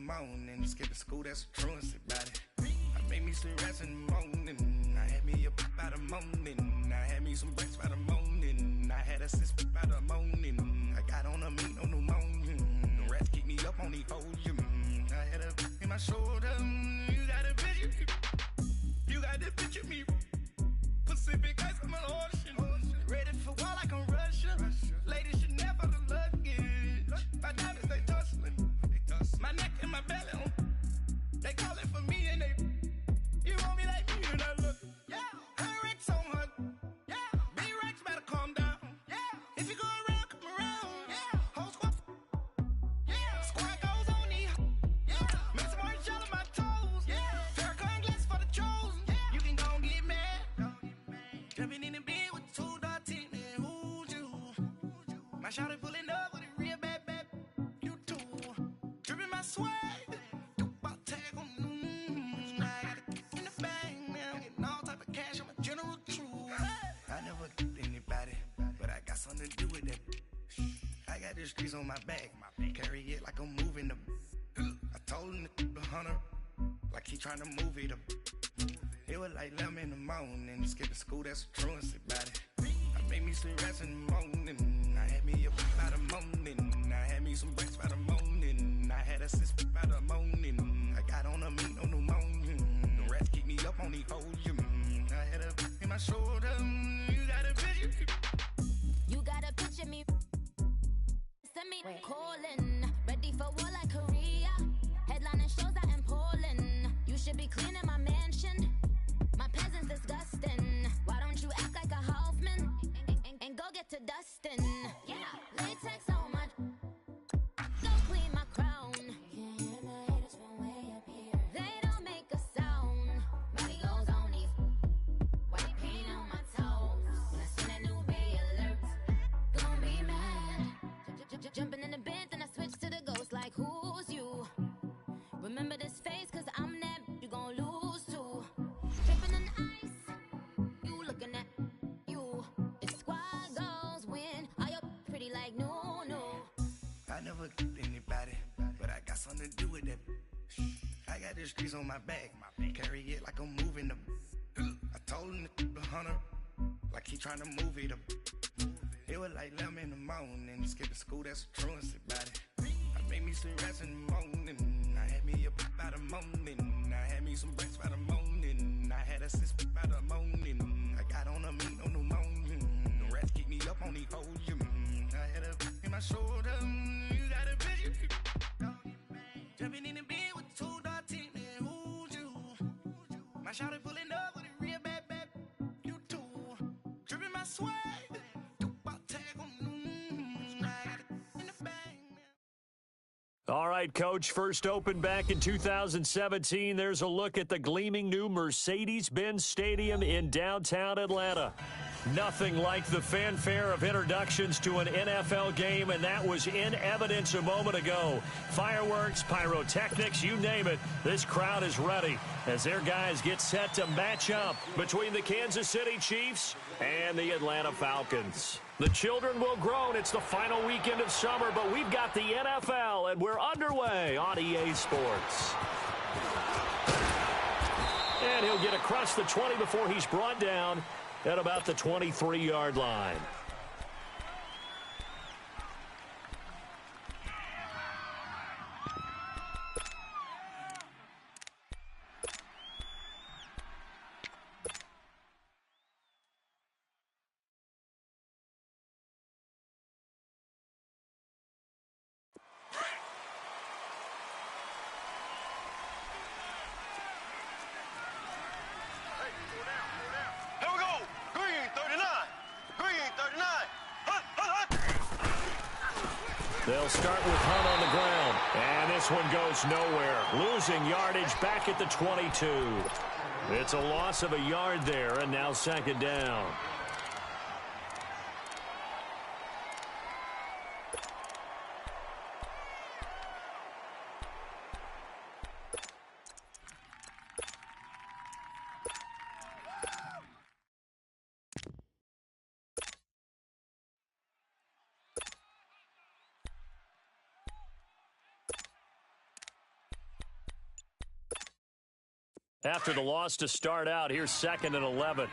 morning. Skip to school, that's a truancy about it. I made me some rest in the morning. I had me a pop by the morning. I had me some breaks by the morning. I had a sis by the morning. I got on a meat, no pneumonia. The rats keep me up on the folium. I had a in my shoulder. You got a picture. You got the picture me. Pacific ice, I'm an ocean. Ready for war like I'm Russian. Ladies should never the luggage. My diamonds, they tussling. My neck and my belly on. They calling for me and they. You want me like me and I look. Yeah. Her Rex on her. Yeah. B-Rex better calm down. Yeah. If you go around, come around. Yeah. Whole squad. Yeah. Squad goes on the. Yeah. Make some orange gel on my toes. Yeah. Farrakhan glass for the chosen. Yeah. You can go and get mad. Jumping in the bed with 2 dark teeth, man. Who's you? My shawty pulling up with a real bad. You too. Dripping my swag. About tag on. I got it in the bag now. Getting all type of cash. I'm a general truth. I never did anybody, but I got something to do with that. I got the streets on my back. Carry it like I'm moving them. I told him the hunter, like he trying to move it up. It was like 11 in the morning. Skip to school, that's a truancy about it. I made me some rest in the morning. I had me a pop by the morning. I had me some breaks by the morning. I had a sis by the morning. I got on a meat, no pneumonia. The rats keep me up on the folium. I had a in my shoulder. You got a picture. You got a picture me. Send me calling. Ready for war like Korea. Headlining shows out in Poland. You should be cleaning my mansion. My peasants disgusting. Why don't you act like a Hoffman and go get to dustin'? Yeah, latex on my. Go clean my crown. You can hear my haters from way up here. They don't make a sound. Body goes on these. White paint on my toes. When I send a new bay alert, gonna be mad. Jumping in the bed, then I switch to the ghost like who's you? Remember this face, cause I'm that you gon' lose too. Tripping in ice, you looking at you. It's squad goals win. Are you pretty like no? I never did anybody, but I got something to do with that. I got the streets on my back. Carry it like I'm moving them. I told him the hunter, like he trying to move it up. It was like 11 in the morning. Skip to school, that's a truancy about it. I made me some rest in the morning. I had me a pop by the morning. I had me some breaks by the morning. I had a sis by the morning. I got on a meat, no pneumonia. The rats keep me up on the folium. I had a in my shoulder. You got a picture. Jumping in the bed with 2 dark teeth, man. Who's you? My shawty pulling up with a real bad. You too. Dripping my swag. All right, Coach, first opened back in 2017. There's a look at the gleaming new Mercedes-Benz Stadium in downtown Atlanta. Nothing like the fanfare of introductions to an NFL game, and that was in evidence a moment ago. Fireworks, pyrotechnics, you name it. This crowd is ready as their guys get set to match up between the Kansas City Chiefs and the Atlanta Falcons. The children will groan. It's the final weekend of summer, but we've got the NFL, and we're underway on EA Sports. And he'll get across the 20 before he's brought down at about the 23-yard line. They'll start with Hunt on the ground. And this one goes nowhere. Losing yardage back at the 22. It's a loss of a yard there, and now second down. After the loss to start out, here's 2nd and 11.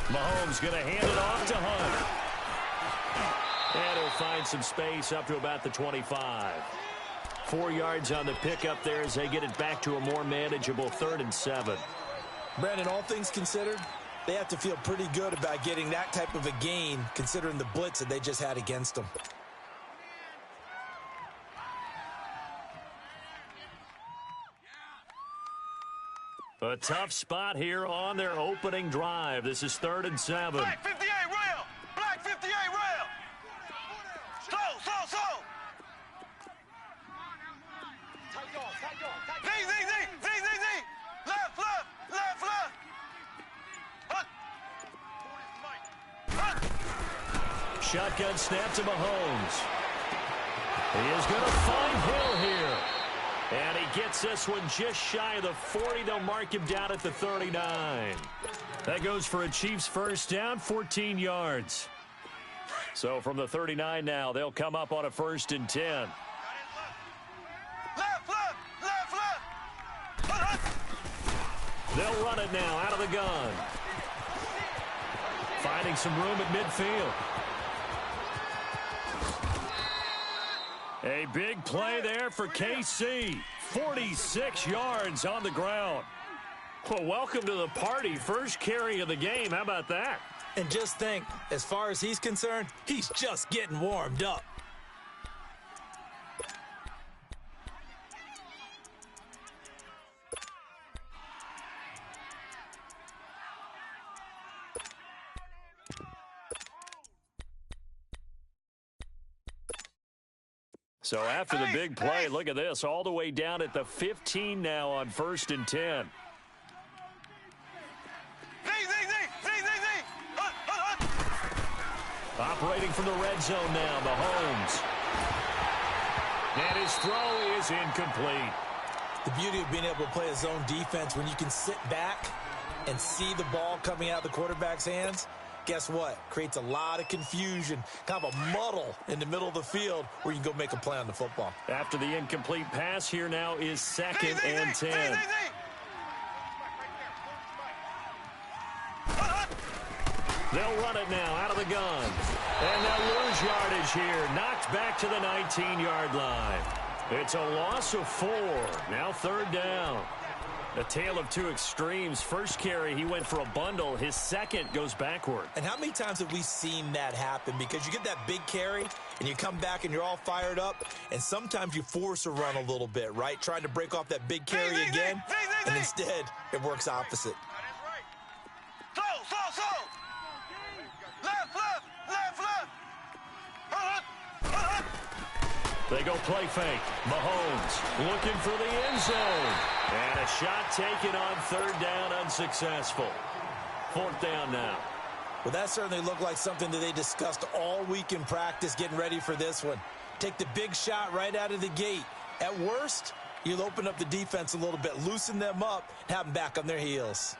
Mahomes going to hand it off to Hunt. And he'll find some space up to about the 25. 4 yards on the pickup there as they get it back to a more manageable 3rd and 7. Brandon, all things considered, they have to feel pretty good about getting that type of a gain considering the blitz that they just had against them. A tough spot here on their opening drive. This is 3rd and 7. Black 58 rail! Black 58 rail! Slow! Z! Left! Shotgun snap to Mahomes. He is going to find Hill here. And he gets this one just shy of the 40. They'll mark him down at the 39. That goes for a Chiefs first down, 14 yards. So from the 39 now, they'll come up on a 1st and 10. Left! They'll run it now out of the gun. Finding some room at midfield. A big play there for KC. 46 yards on the ground. Well, welcome to the party. First carry of the game. How about that? And just think, as far as he's concerned, he's just getting warmed up. So after the big play, look at this, all the way down at the 15 now on 1st and 10. Operating from the red zone now, Mahomes. And his throw is incomplete. The beauty of being able to play a zone defense when you can sit back and see the ball coming out of the quarterback's hands, guess what? Creates a lot of confusion, kind of a muddle in the middle of the field where you can go make a play on the football. After the incomplete pass, here now is 2nd and 10. They'll run it now out of the gun. And they'll lose yardage here. Knocked back to the 19-yard line. It's a loss of 4. Now 3rd down. A tale of two extremes. First carry, he went for a bundle. His second goes backward. And how many times have we seen that happen? Because you get that big carry, and you come back, and you're all fired up, and sometimes you force a run a little bit, right? Trying to break off that big carry again, and instead, it works opposite. They go play fake. Mahomes looking for the end zone. And a shot taken on 3rd down, unsuccessful. 4th down now. Well, that certainly looked like something that they discussed all week in practice getting ready for this one. Take the big shot right out of the gate. At worst, you'll open up the defense a little bit, loosen them up, have them back on their heels.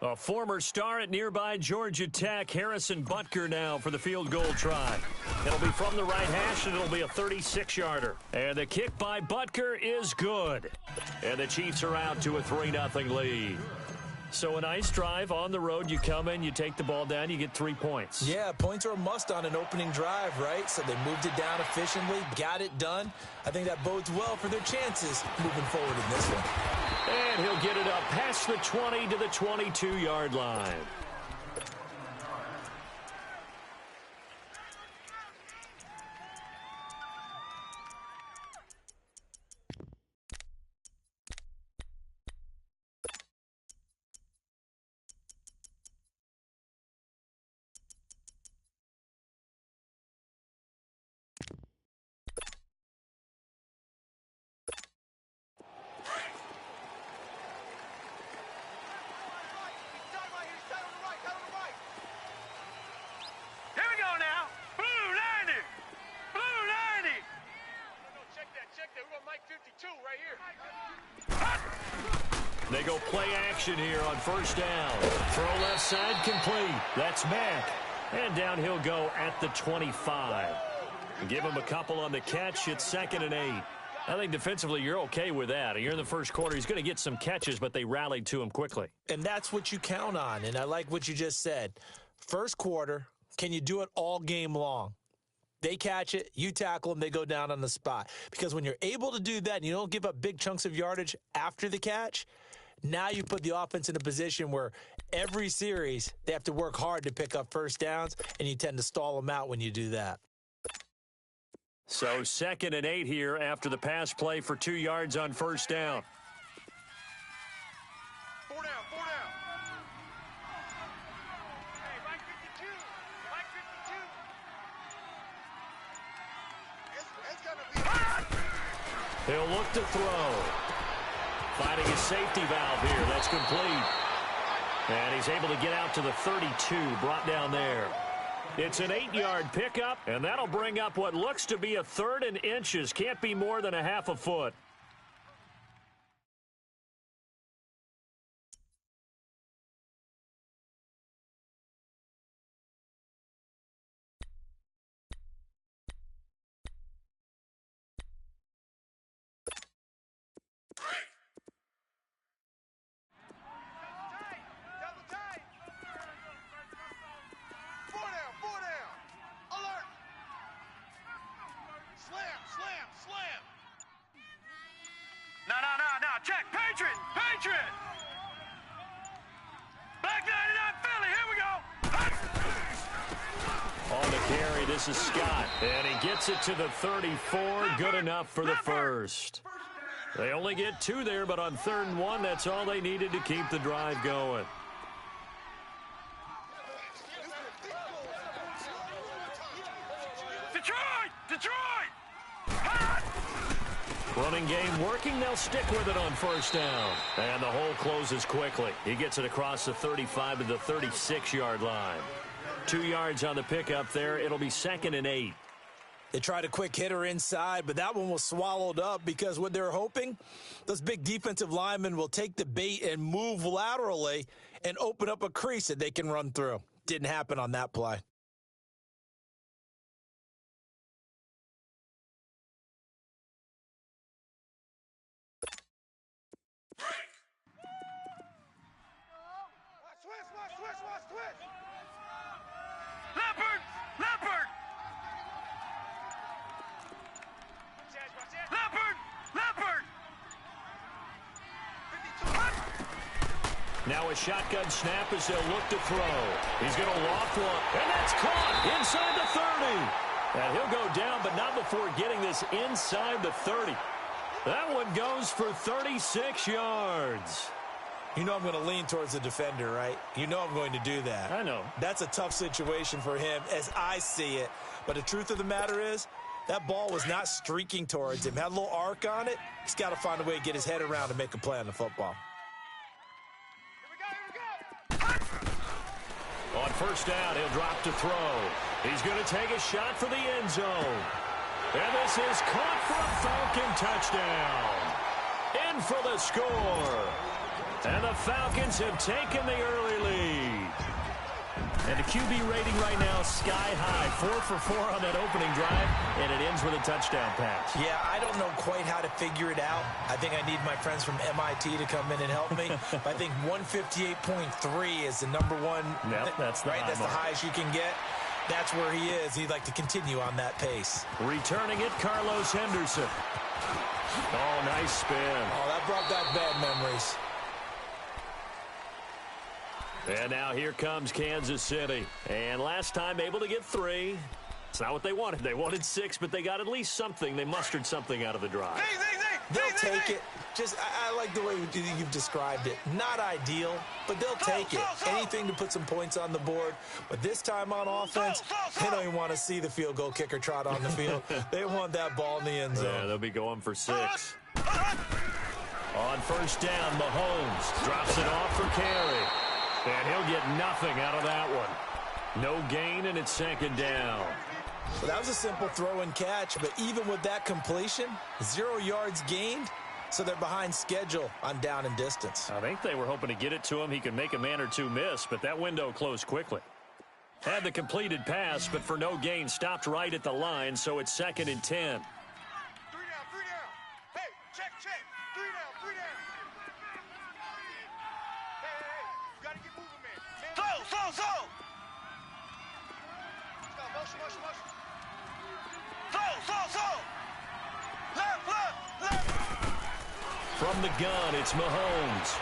A former star at nearby Georgia Tech, Harrison Butker now for the field goal try. It'll be from the right hash, and it'll be a 36-yarder. And the kick by Butker is good. And the Chiefs are out to a 3-0 lead. So a nice drive on the road. You come in, you take the ball down, you get 3 points. Yeah, points are a must on an opening drive, right? So they moved it down efficiently, got it done. I think that bodes well for their chances moving forward in this one. And he'll get it up past the 20 to the 22-yard line. They go play action here on 1st down. Throw left side complete. That's Mack. And down he'll go at the 25. Give him a couple on the catch. It's 2nd and 8. I think defensively you're okay with that. You're in the first quarter. He's going to get some catches, but they rallied to him quickly. And that's what you count on, and I like what you just said. First quarter, can you do it all game long? They catch it, you tackle them, they go down on the spot. Because when you're able to do that and you don't give up big chunks of yardage after the catch, now you put the offense in a position where every series they have to work hard to pick up first downs, and you tend to stall them out when you do that. So 2nd and 8 here after the pass play for 2 yards on first down. 4 down, 4 down. Hey, right 52. Right 52. It's gonna be. He'll look to throw. Finding his safety valve here. That's complete. And he's able to get out to the 32, brought down there. It's an 8-yard pickup, and that'll bring up what looks to be a 3rd and inches. Can't be more than a half a foot. Check, Patriot! Patriot! Black 99 Philly, here we go! On the carry, this is Scott. And he gets it to the 34. Good enough for the first. They only get 2 there, but on 3rd and 1, that's all they needed to keep the drive going. Detroit! Detroit! Running game working. They'll stick with it on first down. And the hole closes quickly. He gets it across the 35 to the 36-yard line. 2 yards on the pickup there. It'll be 2nd and 8. They tried a quick hitter inside, but that one was swallowed up because what they're hoping, those big defensive linemen will take the bait and move laterally and open up a crease that they can run through. Didn't happen on that play. Leopard! Leopard! Leopard! Leopard! Now a shotgun snap as they'll look to throw. He's going to loft one, and that's caught inside the 30. And he'll go down, but not before getting this inside the 30. That one goes for 36 yards. You know I'm going to lean towards the defender, right? You know I'm going to do that. I know. That's a tough situation for him as I see it. But the truth of the matter is, that ball was not streaking towards him. Had a little arc on it. He's got to find a way to get his head around and make a play on the football. On first down, he'll drop to throw. He's going to take a shot for the end zone. And this is caught for a Falcon touchdown. In for the score. And the Falcons have taken the early lead. And the QB rating right now, sky high. 4 for 4 on that opening drive, and it ends with a touchdown pass. Yeah, I don't know quite how to figure it out. I think I need my friends from MIT to come in and help me. But I think 158.3 is the number one. Yep, that's the right. That's the highest you can get. That's where he is. He'd like to continue on that pace. Returning it, Carlos Henderson. Oh, nice spin. Oh, that brought back bad memories. And now here comes Kansas City. And last time able to get 3. It's not what they wanted. They wanted 6, but they got at least something. They mustered something out of the drive. They'll take it. Just, I like the way you've described it. Not ideal, but they'll take it. Anything to put some points on the board. But this time on offense, they don't even want to see the field goal kicker trot on the field. They want that ball in the end zone. Yeah, they'll be going for 6. On first down, Mahomes drops it off for carry. And he'll get nothing out of that one. No gain, and it's 2nd down. Well, that was a simple throw and catch, but even with that completion, 0 yards gained, so they're behind schedule on down and distance. I think they were hoping to get it to him. He could make a man or two miss, but that window closed quickly. Had the completed pass, but for no gain, stopped right at the line, so it's 2nd and 10. 3 down, 3 down. Hey, check. 3 down, 3 down. Hey, you gotta get moving, man. Slow. Stop, motion. Slow. Left. From the gun, it's Mahomes.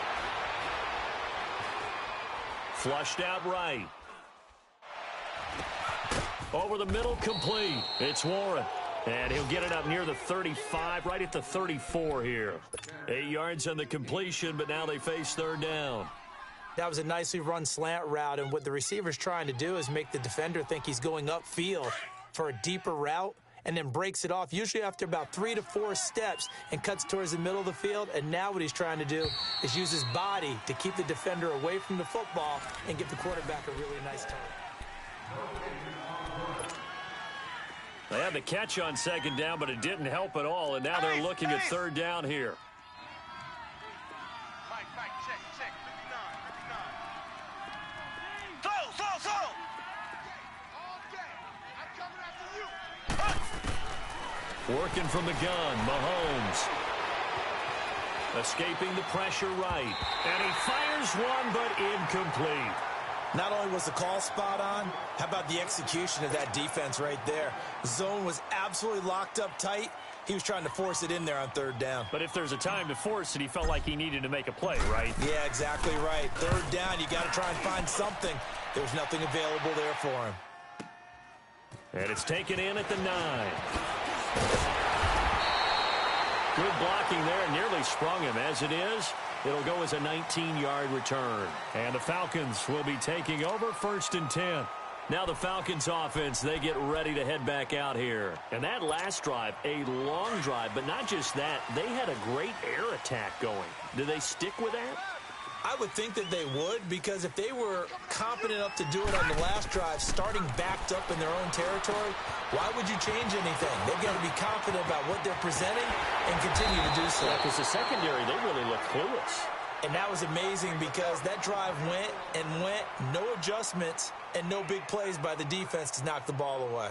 Flushed out right. Over the middle, complete. It's Warren. And he'll get it up near the 35, right at the 34 here. 8 yards on the completion, but now they face 3rd down. That was a nicely run slant route, and what the receiver's trying to do is make the defender think he's going upfield for a deeper route, and then breaks it off, usually after about 3 to 4 steps, and cuts towards the middle of the field. And now what he's trying to do is use his body to keep the defender away from the football and give the quarterback a really nice target. They had the catch on 2nd down, but it didn't help at all, and now they're looking at 3rd down here. Mike, check. 59. Slow. All day. I'm coming after you. Working from the gun, Mahomes. Escaping the pressure right. And he fires one, but incomplete. Not only was the call spot on, how about the execution of that defense right there? Zone was absolutely locked up tight. He was trying to force it in there on 3rd down. But if there's a time to force it, he felt like he needed to make a play, right? Yeah, exactly right. 3rd down, you got to try and find something. There was nothing available there for him. And it's taken in at the 9. Good blocking there, nearly sprung him. As it is, it'll go as a 19-yard return. And the Falcons will be taking over 1st and 10. Now the Falcons offense, they get ready to head back out here. And that last drive, a long drive, but not just that, they had a great air attack going. Do they stick with that? I would think that they would, because if they were competent enough to do it on the last drive, starting backed up in their own territory, why would you change anything? They've got to be confident about what they're presenting and continue to do so. Because the secondary, they really look clueless. And that was amazing because that drive went, no adjustments, and no big plays by the defense to knock the ball away.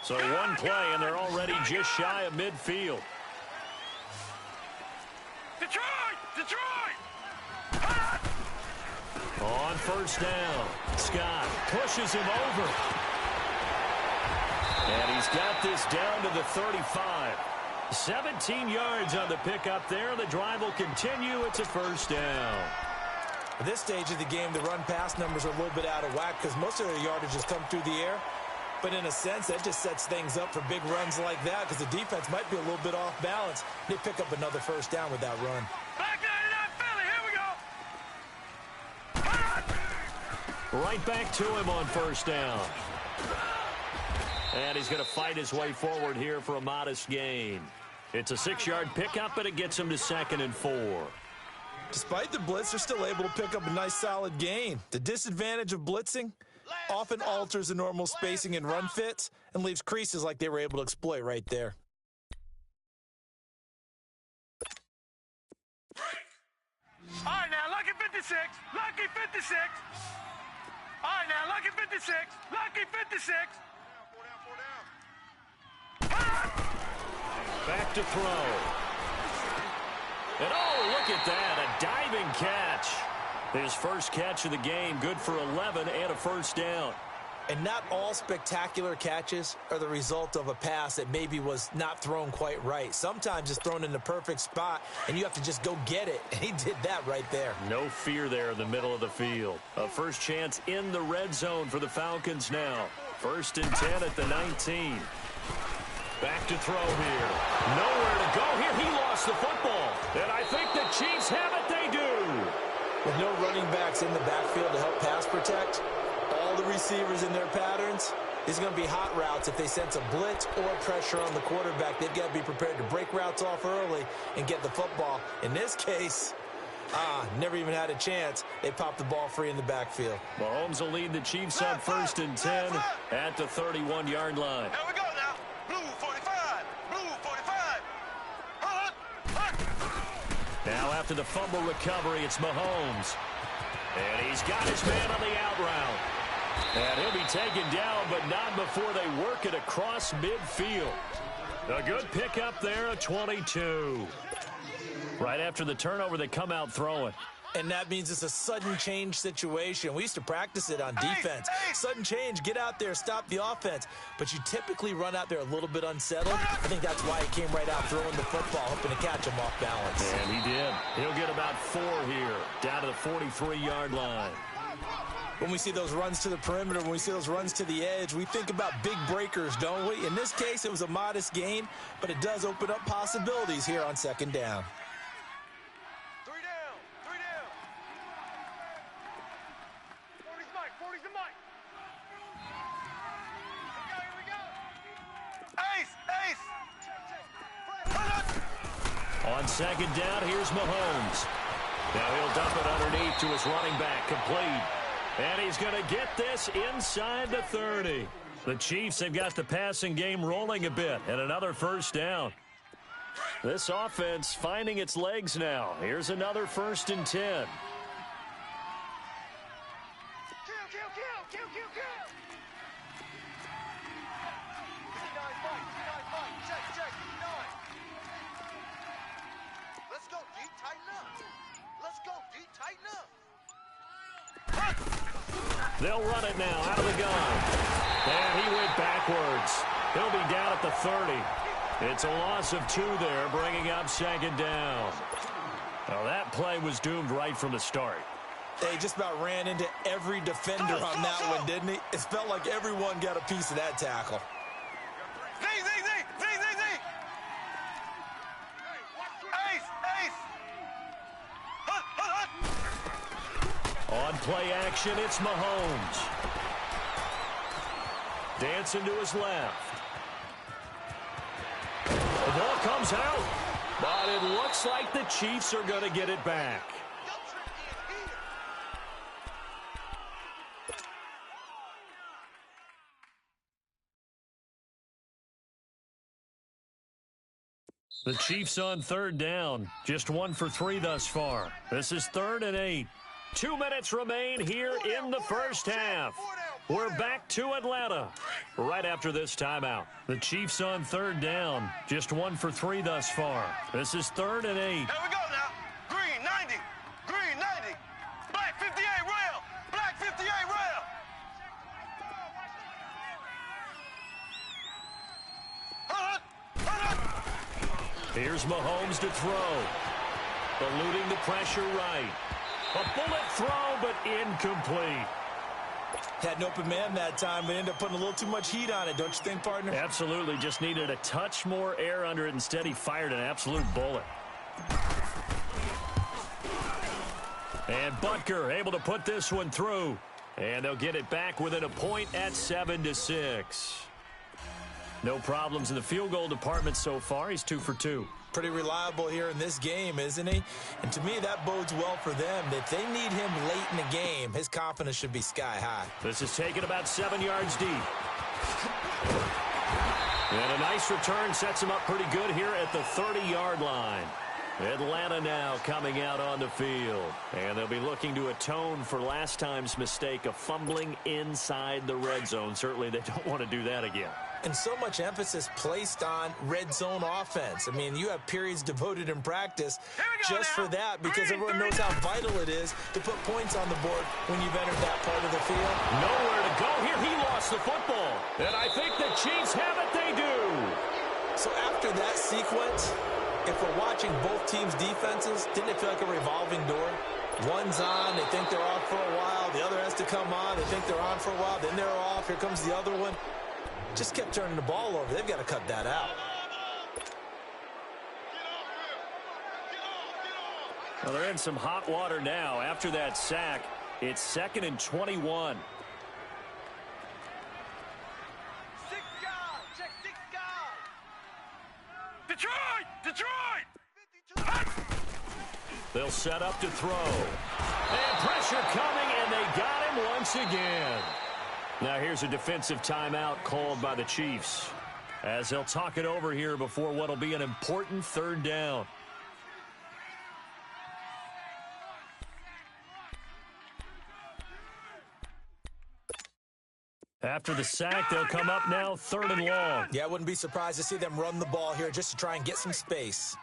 So one play, and they're already just shy of midfield. Detroit! On 1st down, Scott pushes him over. And he's got this down to the 35. 17 yards on the pickup there. The drive will continue. It's a 1st down. At this stage of the game, the run-pass numbers are a little bit out of whack because most of their yardage has come through the air. But in a sense, that just sets things up for big runs like that because the defense might be a little bit off balance. They pick up another 1st down with that run. Back 99 Philly, here we go. Right back to him on 1st down. And he's going to fight his way forward here for a modest gain. It's a 6-yard pickup, but it gets him to 2nd and 4. Despite the blitz, they're still able to pick up a nice solid gain. The disadvantage of blitzing often alters the normal spacing and run fits and leaves creases like they were able to exploit right there. All right, now, lucky 56. Lucky 56. All right, now, lucky 56. Lucky 56. Back to throw. And oh, look at that, a diving catch. His first catch of the game, good for 11 and a 1st down. And not all spectacular catches are the result of a pass that maybe was not thrown quite right. Sometimes it's thrown in the perfect spot, and you have to just go get it. And he did that right there. No fear there in the middle of the field. A first chance in the red zone for the Falcons now. 1st and 10 at the 19. Back to throw here. Nowhere to go here. He lost the football. And I think the Chiefs have it. They do. With no running backs in the backfield to help pass protect, all the receivers in their patterns, these are going to be hot routes. If they sense a blitz or pressure on the quarterback, they've got to be prepared to break routes off early and get the football. In this case, never even had a chance. They popped the ball free in the backfield. Mahomes will lead the Chiefs on 1st and 10 at the 31-yard line. Here we go now. Blue 45. Blue 45. Now after the fumble recovery, it's Mahomes. And he's got his man on the out route. And he'll be taken down, but not before they work it across midfield. A good pickup there, a 22. Right after the turnover, they come out throwing. And that means it's a sudden change situation. We used to practice it on defense. Sudden change, get out there, stop the offense. But you typically run out there a little bit unsettled. I think that's why he came right out throwing the football, hoping to catch him off balance. And he did. He'll get about 4 here, down to the 43-yard line. When we see those runs to the perimeter, when we see those runs to the edge, we think about big breakers, don't we? In this case, it was a modest gain, but it does open up possibilities here on second down. 3 down. 3 down. 40's Mike. 40's the Mike. Here we go. Ace. On second down, here's Mahomes. Now he'll dump it underneath to his running back, complete. And he's going to get this inside the 30. The Chiefs have got the passing game rolling a bit, and another first down. This offense finding its legs now. Here's another 1st and 10. Kill. 59 Mike. Check. 59. Let's go, D. Tighten up. They'll run it now out of the gun. And he went backwards. He'll be down at the 30. It's a loss of 2 there, bringing up second down. Well, that play was doomed right from the start. They just about ran into every defender on that one, didn't he? It felt like everyone got a piece of that tackle. Z. Ace. Hut. On play action, it's Mahomes. Dancing to his left. The ball comes out, but it looks like the Chiefs are going to get it back. The Chiefs on third down. Just 1 for 3 thus far. This is 3rd and 8. 2 minutes remain here in the first half. We're back to Atlanta right after this timeout. The Chiefs on third down. Just 1 for 3 thus far. This is 3rd and 8. Here we go now. Green 90. Black 58 rail. Black 58 rail. Here's Mahomes to throw. Eluding the pressure right. A bullet throw, but incomplete. Had an open man that time, but ended up putting a little too much heat on it, don't you think, partner? Absolutely. Just needed a touch more air under it. Instead, he fired an absolute bullet. And Butker able to put this one through. And they'll get it back within a point at 7-6. No problems in the field goal department so far. He's 2 for 2. Pretty reliable here in this game, isn't he? And to me, that bodes well for them. If they need him late in the game, his confidence should be sky high. This is taken about 7 yards deep. And a nice return sets him up pretty good here at the 30-yard line. Atlanta now coming out on the field. And they'll be looking to atone for last time's mistake of fumbling inside the red zone. Certainly they don't want to do that again. And so much emphasis placed on red zone offense. I mean, you have periods devoted in practice just for that, because everyone knows how vital it is to put points on the board when you've entered that part of the field. Nowhere to go here. He lost the football. And I think the Chiefs have it. They do. So after that sequence, if we're watching both teams' defenses, didn't it feel like a revolving door? One's on, they think they're off for a while. The other has to come on, they think they're on for a while. Then they're off. Here comes the other one. Just kept turning the ball over. They've got to cut that out. Well, they're in some hot water now. After that sack, it's 2nd and 21. 6 guys. Check 6 guys. Detroit. They'll set up to throw. And pressure coming, and they got him once again. Now here's a defensive timeout called by the Chiefs, as they'll talk it over here before what'll be an important 3rd down. After the sack, they'll come up now 3rd and long. Yeah, I wouldn't be surprised to see them run the ball here just to try and get some space.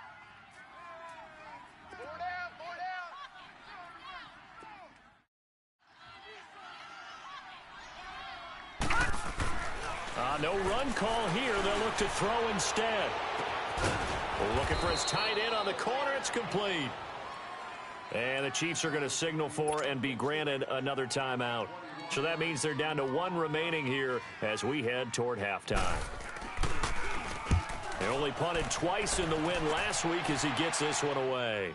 No run call here. They'll look to throw instead. Looking for his tight end on the corner. It's complete. And the Chiefs are going to signal for and be granted another timeout. So that means they're down to 1 remaining here as we head toward halftime. They only punted twice in the win last week as he gets this one away.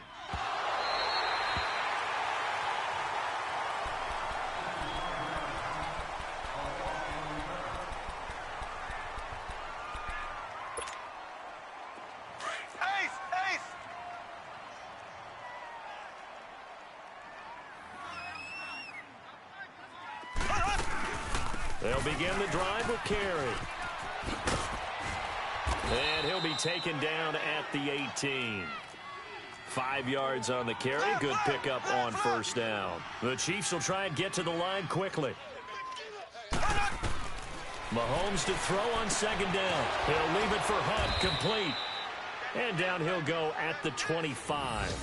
They'll begin the drive with Carey. And he'll be taken down at the 18. 5 yards on the carry. Good pickup on 1st down. The Chiefs will try and get to the line quickly. Mahomes to throw on 2nd down. He'll leave it for Hunt, complete. And down he'll go at the 25.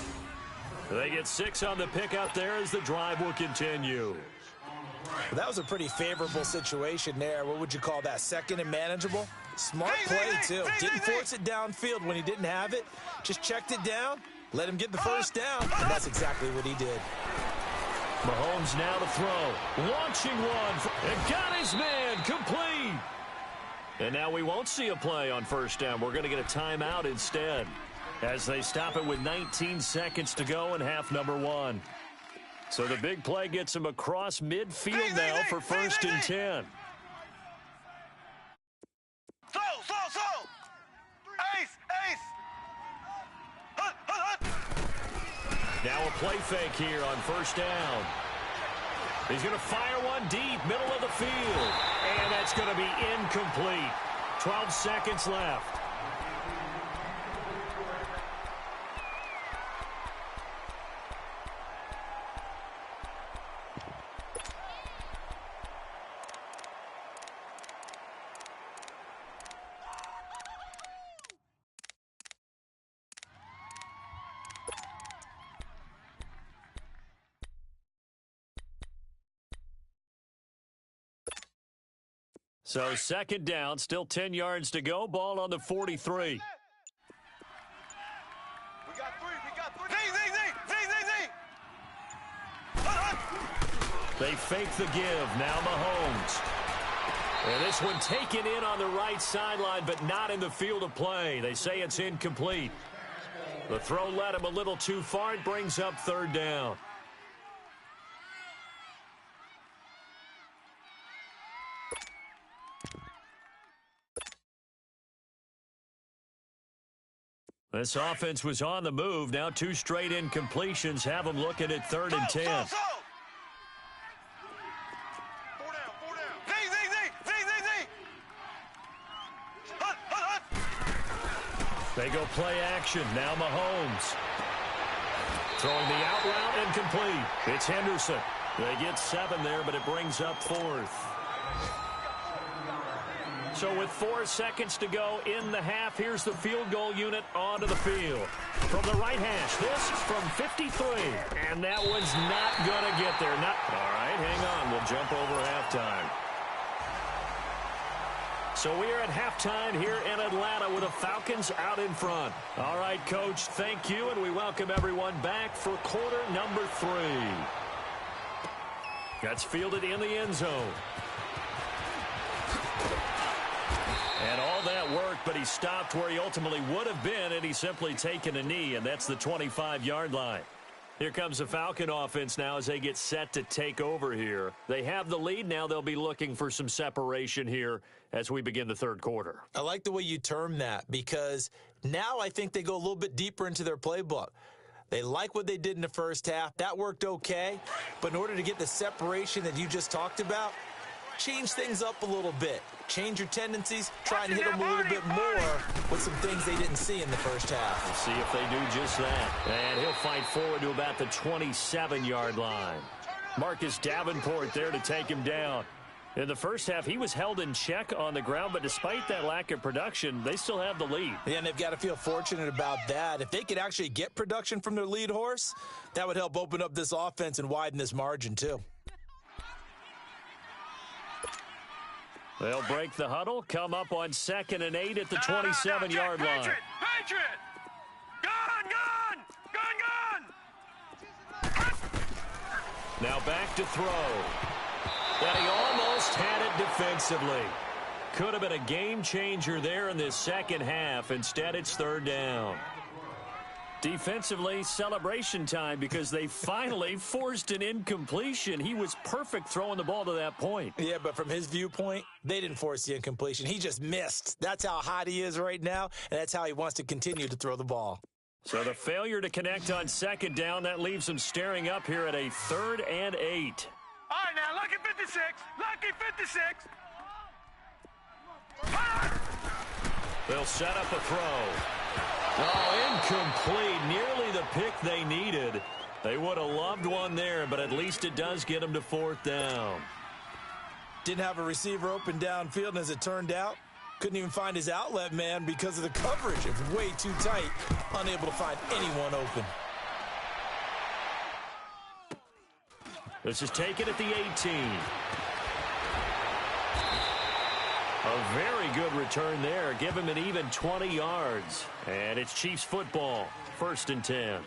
They get 6 on the pickup there as the drive will continue. Well, that was a pretty favorable situation there. What would you call that? 2nd and manageable? Smart play, too. Didn't force it downfield when he didn't have it. Just checked it down, let him get the 1st down, and that's exactly what he did. Mahomes now to throw. Launching one. And got his man. Complete. And now we won't see a play on 1st down. We're going to get a timeout instead as they stop it with 19 seconds to go in half number 1. So the big play gets him across midfield now for 1st and 10. Slow. Ace. Hut. Now a play fake here on 1st down. He's going to fire one deep, middle of the field. And that's going to be incomplete. 12 seconds left. So 2nd down, still 10 yards to go. Ball on the 43. We got 3. Z. They fake the give. Now Mahomes. And this one taken in on the right sideline, but not in the field of play. They say it's incomplete. The throw led him a little too far. It brings up 3rd down. This offense was on the move. Now 2 straight incompletions have them looking at 3rd and 10. 4 down. Z. Hut. They go play action. Now Mahomes. Throwing the out route incomplete. It's Henderson. They get 7 there, but it brings up 4th. So with 4 seconds to go in the half, here's the field goal unit onto the field. From the right hash, this from 53. And that one's not going to get there. All right, hang on. We'll jump over halftime. So we are at halftime here in Atlanta with the Falcons out in front. All right, Coach, thank you, and we welcome everyone back for quarter number 3. That's fielded in the end zone. And all that worked, but he stopped where he ultimately would have been, and he's simply taken a knee, and that's the 25-yard line. Here comes the Falcon offense now as they get set to take over here. They have the lead. Now they'll be looking for some separation here as we begin the 3rd quarter. I like the way you term that because now I think they go a little bit deeper into their playbook. They like what they did in the 1st half. That worked okay, but in order to get the separation that you just talked about, change things up a little bit. Change your tendencies, try and hit them a little bit more with some things they didn't see in the 1st half. We'll see if they do just that. And he'll fight forward to about the 27-yard line. Marcus Davenport there to take him down. In the first half, he was held in check on the ground, but despite that lack of production, they still have the lead. Yeah, and they've got to feel fortunate about that. If they could actually get production from their lead horse, that would help open up this offense and widen this margin, too. They'll break the huddle, come up on 2nd and 8 at the 27-yard line. Patriot! Gone! Now back to throw. And he almost had it defensively. Could have been a game changer there in this second half. Instead, it's 3rd down. Defensively, celebration time because they finally forced an incompletion. He was perfect throwing the ball to that point. Yeah, but from his viewpoint, they didn't force the incompletion. He just missed. That's how hot he is right now, and that's how he wants to continue to throw the ball. So the failure to connect on 2nd down, that leaves him staring up here at a 3rd and 8. All right, now, lucky 56. Lucky 56. They'll set up a throw. Oh, incomplete. Nearly the pick they needed. They would have loved one there, but at least it does get them to 4th down. Didn't have a receiver open downfield, and as it turned out, couldn't even find his outlet man because of the coverage. It was way too tight, unable to find anyone open. This is taken at the 18. A very good return there. Give him an even 20 yards. And it's Chiefs football, 1st and 10.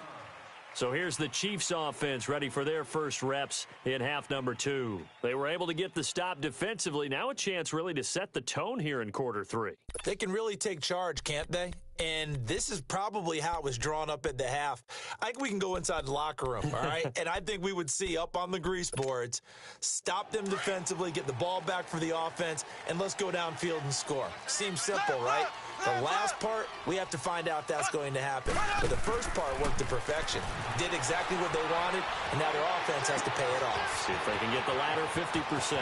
So here's the Chiefs offense ready for their first reps in half number 2. They were able to get the stop defensively. Now a chance really to set the tone here in quarter 3. They can really take charge, can't they? And this is probably how it was drawn up at the half. I think we can go inside the locker room, all right? And I think we would see up on the grease boards, stop them defensively, get the ball back for the offense, and let's go downfield and score. Seems simple, right? The last part, we have to find out if that's going to happen. But the first part worked to perfection. Did exactly what they wanted, and now their offense has to pay it off. See if they can get the latter 50%.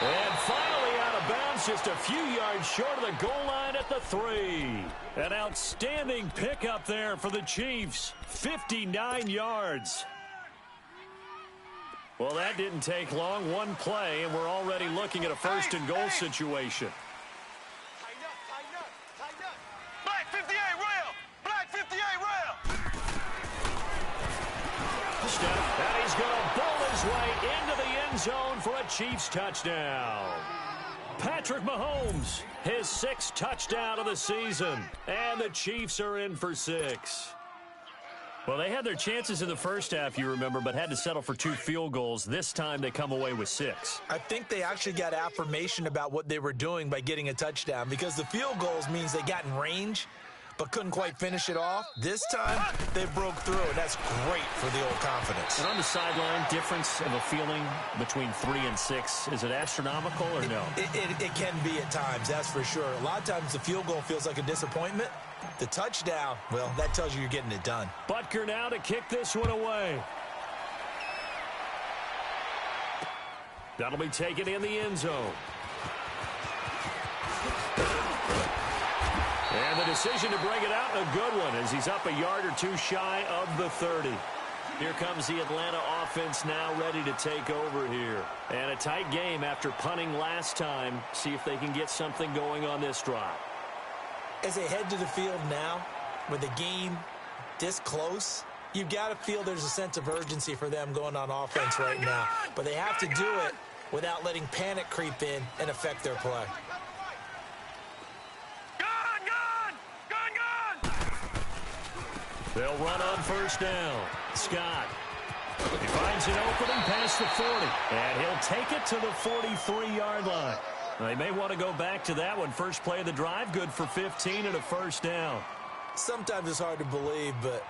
And finally out of bounds, just a few yards short of the goal line at the 3. An outstanding pickup there for the Chiefs. 59 yards. Well, that didn't take long. One play, and we're already looking at a 1st and goal situation. Black 58 rail! Black 58 rail! And he's going to bowl his way into the end zone for a Chiefs touchdown. Patrick Mahomes, his 6th touchdown of the season. And the Chiefs are in for 6. Well, they had their chances in the first half, you remember, but had to settle for 2 field goals. This time they come away with 6. I think they actually got affirmation about what they were doing by getting a touchdown because the field goals means they got in range but couldn't quite finish it off. This time, they broke through, and that's great for the old confidence. And on the sideline, difference of a feeling between 3 and 6, is it astronomical or no? It can be at times, that's for sure. A lot of times the field goal feels like a disappointment. The touchdown, well, that tells you you're getting it done. Butker now to kick this one away. That'll be taken in the end zone. And the decision to bring it out, a good one, as he's up a yard or 2 shy of the 30. Here comes the Atlanta offense now ready to take over here. And a tight game after punting last time. See if they can get something going on this drive. As they head to the field now, with the game this close, you've got to feel there's a sense of urgency for them going on offense right now. But they have to do it without letting panic creep in and affect their play. They'll run on 1st down. Scott. He finds an opening past the 40. And he'll take it to the 43-yard line. They may want to go back to that one. First play of the drive, good for 15 and a 1st down. Sometimes it's hard to believe, but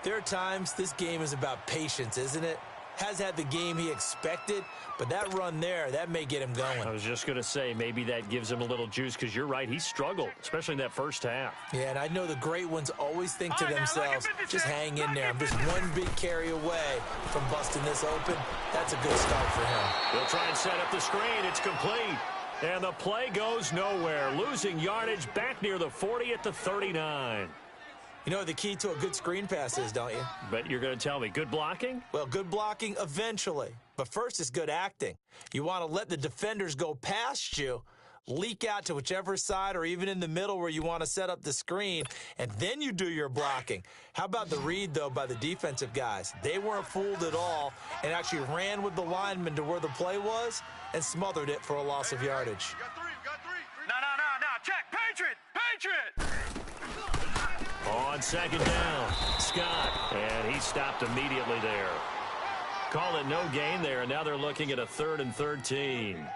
there are times this game is about patience, isn't it? Has had the game he expected, but that run there, that may get him going. I was just going to say, maybe that gives him a little juice, because you're right, he struggled, especially in that first half. Yeah, and I know the great ones always think to themselves, just hang in there. I'm just one big carry away from busting this open. That's a good start for him. They'll try and set up the screen. It's complete. And the play goes nowhere, losing yardage back near the 40 at the 39. You know what the key to a good screen pass is, don't you? But you're going to tell me, good blocking? Well, good blocking eventually. But first is good acting. You want to let the defenders go past you, leak out to whichever side or even in the middle where you want to set up the screen, and then you do your blocking. How about the read, though, by the defensive guys? They weren't fooled at all and actually ran with the lineman to where the play was and smothered it for a loss of yardage. Got three. No. Check. Patriot. On second down, Scott, and he stopped immediately there. Call it no gain there, and now they're looking at a 3rd and 13.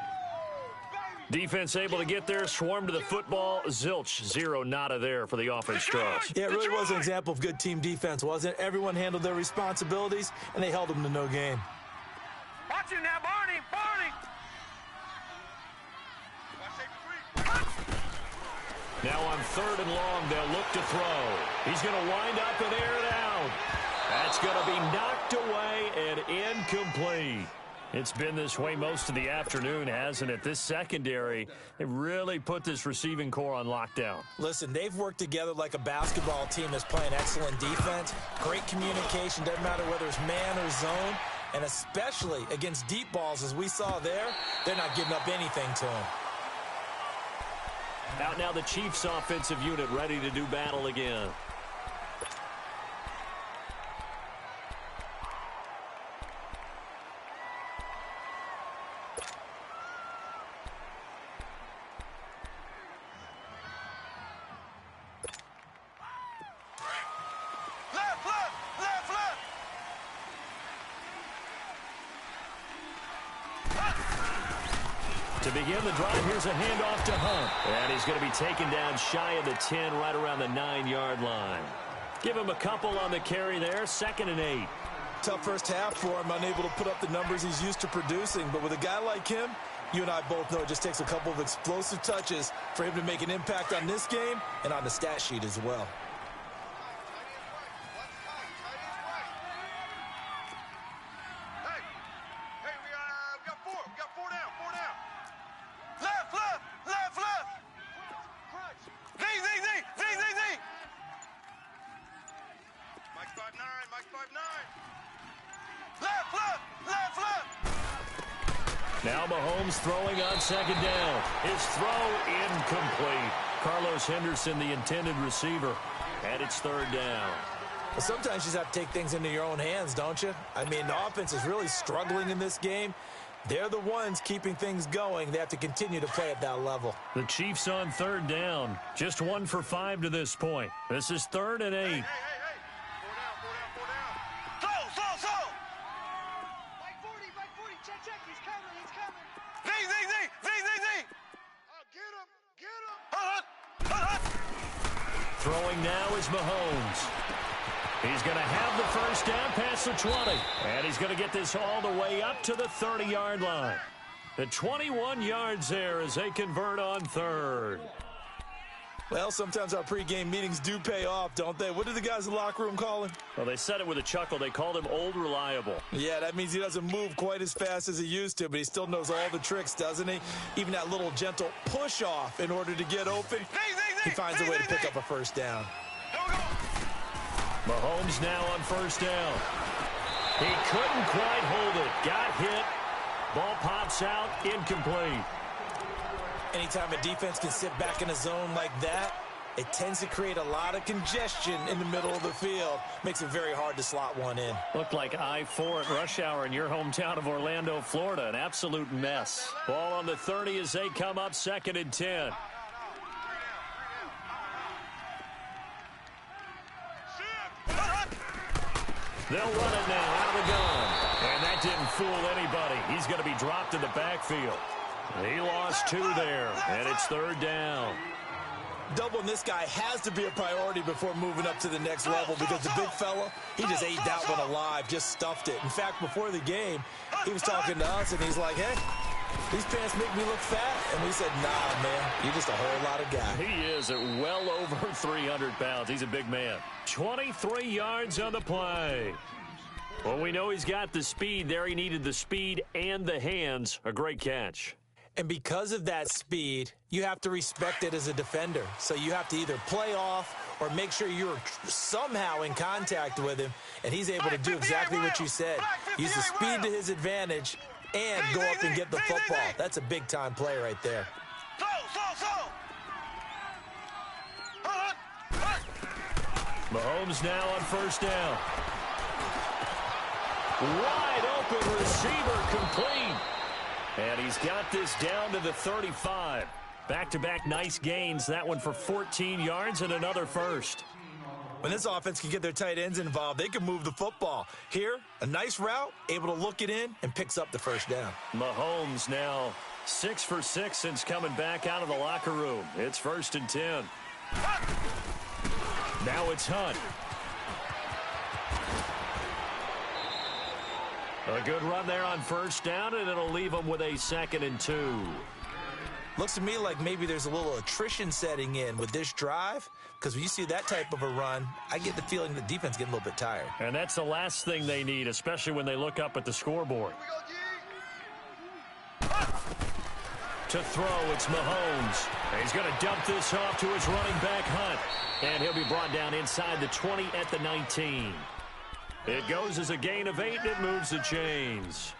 Defense able to get there, swarm to the football. Zilch, 0, nada there for the offense draws. Yeah, it really was an example of good team defense, wasn't it? Everyone handled their responsibilities, and they held them to no gain. Watch him now, Barney. Now on 3rd and long, they'll look to throw. He's going to wind up and air it out. That's going to be knocked away and incomplete. It's been this way most of the afternoon, hasn't it? This secondary, they really put this receiving core on lockdown. Listen, they've worked together like a basketball team that's playing excellent defense. Great communication, doesn't matter whether it's man or zone. And especially against deep balls, as we saw there, they're not giving up anything to them. Out now the Chiefs offensive unit ready to do battle again. To begin the drive, here's a handoff to Hunt. And he's going to be taken down shy of the 10, right around the 9-yard line. Give him a couple on the carry there, 2nd and 8. Tough first half for him, unable to put up the numbers he's used to producing. But with a guy like him, you and I both know it just takes a couple of explosive touches for him to make an impact on this game and on the stat sheet as well. Now Mahomes throwing on 2nd down. His throw incomplete. Carlos Henderson, the intended receiver, and it's 3rd down. Well, sometimes you just have to take things into your own hands, don't you? I mean, the offense is really struggling in this game. They're the ones keeping things going. They have to continue to play at that level. The Chiefs on 3rd down. Just 1 for 5 to this point. This is 3rd and 8. Hey. 4 down. Slow. Mike 40. Check. He's coming. Z. Oh, get him. Throwing now is Mahomes. He's going to have the first down past the 20. And he's going to get this all the way up to the 30-yard line. The 21 yards there as they convert on 3rd. Well, sometimes our pregame meetings do pay off, don't they? What did the guys in the locker room call him? Well, they said it with a chuckle. They called him Old Reliable. Yeah, that means he doesn't move quite as fast as he used to, but he still knows all the tricks, doesn't he? Even that little gentle push-off in order to get open. He finds a way to pick up a first down. Mahomes now on 1st down. He couldn't quite hold it. Got hit. Ball pops out. Incomplete. Anytime a defense can sit back in a zone like that, it tends to create a lot of congestion in the middle of the field. Makes it very hard to slot one in. Looked like I-4 at rush hour in your hometown of Orlando, Florida. An absolute mess. Ball on the 30 as they come up 2nd and 10. They'll run it now out of the gun. And that didn't fool anybody. He's going to be dropped in the backfield. He lost 2 there, and it's 3rd down. Doubling this guy has to be a priority before moving up to the next level because the big fella, he just ate that one alive, just stuffed it. In fact, before the game, he was talking to us, and he's like, hey, these pants make me look fat. And we said, nah, man, you're just a whole lot of guy. He is at well over 300 pounds. He's a big man. 23 yards on the play. Well, we know he's got the speed there. He needed the speed and the hands. A great catch. And because of that speed, you have to respect it as a defender. So you have to either play off or make sure you're somehow in contact with him, and he's able to do exactly what you said. Use the speed to his advantage and go up and get the football. That's a big-time play right there. Mahomes now on first down. Wide open receiver complete. And he's got this down to the 35. Back-to-back nice gains. That one for 14 yards and another first. When this offense can get their tight ends involved, they can move the football. Here, a nice route, able to look it in, and picks up the first down. Mahomes now 6 for 6 since coming back out of the locker room. It's 1st and 10. Now it's Hunt. A good run there on first down, and it'll leave them with a 2nd and 2. Looks to me like maybe there's a little attrition setting in with this drive, because when you see that type of a run, I get the feeling the defense getting a little bit tired. And that's the last thing they need, especially when they look up at the scoreboard. To throw, it's Mahomes. And he's going to dump this off to his running back, Hunt. And he'll be brought down inside the 20 at the 19. It goes as a gain of 8, and it moves the chains.